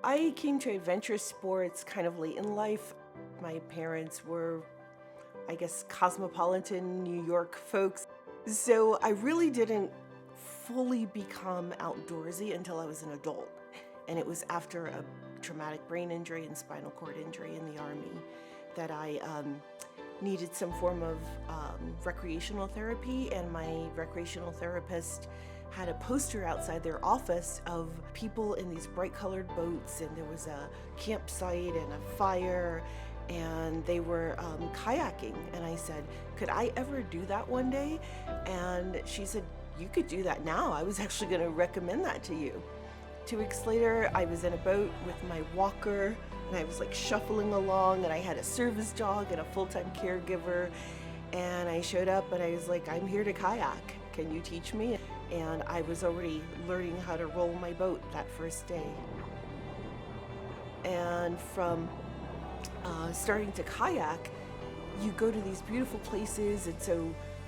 I came to adventure sports kind of late in life. My parents were, I guess, cosmopolitan New York folks. So I really didn't fully become outdoorsy until I was an adult. And it was after a traumatic brain injury and spinal cord injury in the Army that I needed some form of recreational therapy, and my recreational therapist had a poster outside their office of people in these bright colored boats, and there was a campsite and a fire, and they were kayaking. And I said, could I ever do that one day? And she said, you could do that now. I was actually going to recommend that to you. 2 weeks later, I was in a boat with my walker, and I was like shuffling along, and I had a service dog and a full-time caregiver, and I showed up and I was like, I'm here to kayak. Can you teach me? And I was already learning how to roll my boat that first day. And from starting to kayak, you go to these beautiful places, and so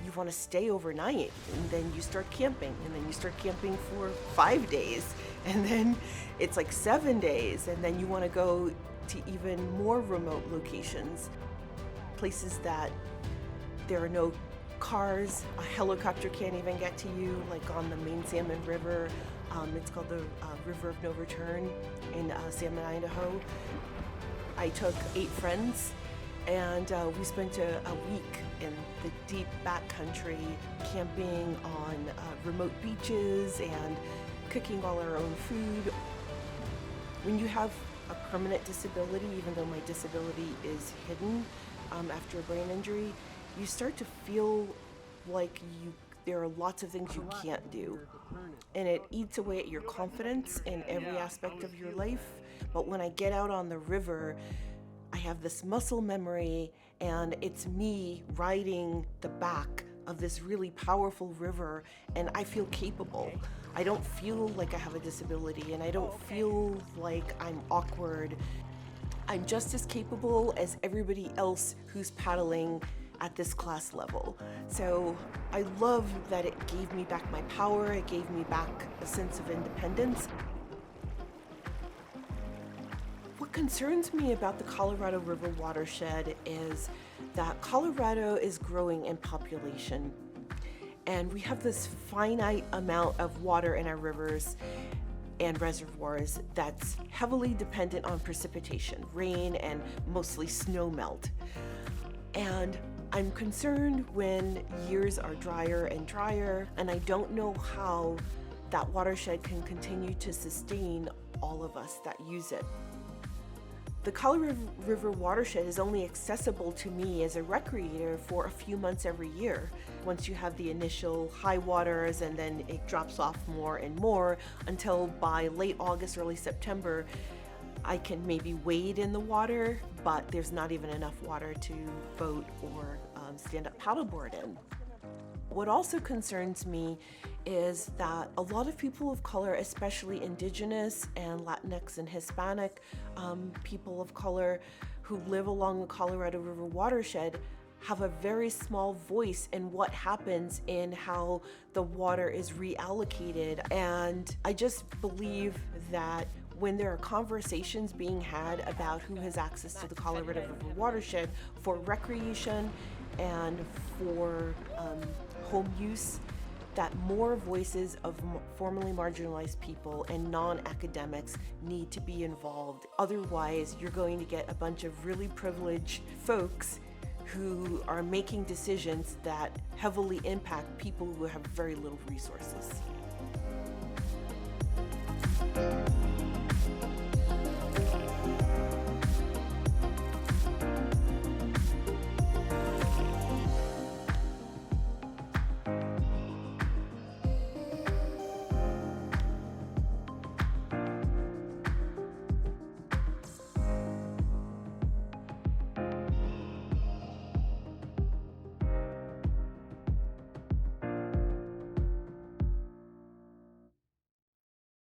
you want to stay overnight, and then you start camping, and then you start camping for 5 days, and then it's like 7 days, and then you want to go to even more remote locations, places that there are no cars, a helicopter can't even get to you, like on the main Salmon River. It's called the River of No Return in Salmon, Idaho. I took 8 friends, and we spent a week in the deep backcountry, camping on remote beaches and cooking all our own food. When you have a permanent disability, even though my disability is hidden after a brain injury, you start to feel like there are lots of things you can't do. And it eats away at your confidence in every aspect of your life. But when I get out on the river, I have this muscle memory, and it's me riding the back of this really powerful river, and I feel capable. I don't feel like I have a disability, and I don't feel like I'm awkward. I'm just as capable as everybody else who's paddling at this class level. So I love that it gave me back my power, it gave me back a sense of independence. What concerns me about the Colorado River watershed is that Colorado is growing in population, and we have this finite amount of water in our rivers and reservoirs that's heavily dependent on precipitation, rain, and mostly snow melt. And I'm concerned when years are drier and drier, and I don't know how that watershed can continue to sustain all of us that use it. The Colorado River watershed is only accessible to me as a recreator for a few months every year. Once you have the initial high waters, and then it drops off more and more until by late August, early September, I can maybe wade in the water, but there's not even enough water to boat or stand-up paddleboard in. What also concerns me is that a lot of people of color, especially Indigenous and Latinx and Hispanic people of color who live along the Colorado River watershed, have a very small voice in what happens in how the water is reallocated. And I just believe that when there are conversations being had about who has access to the Colorado River watershed for recreation and for home use, that more voices of formerly marginalized people and non-academics need to be involved. Otherwise, you're going to get a bunch of really privileged folks who are making decisions that heavily impact people who have very little resources.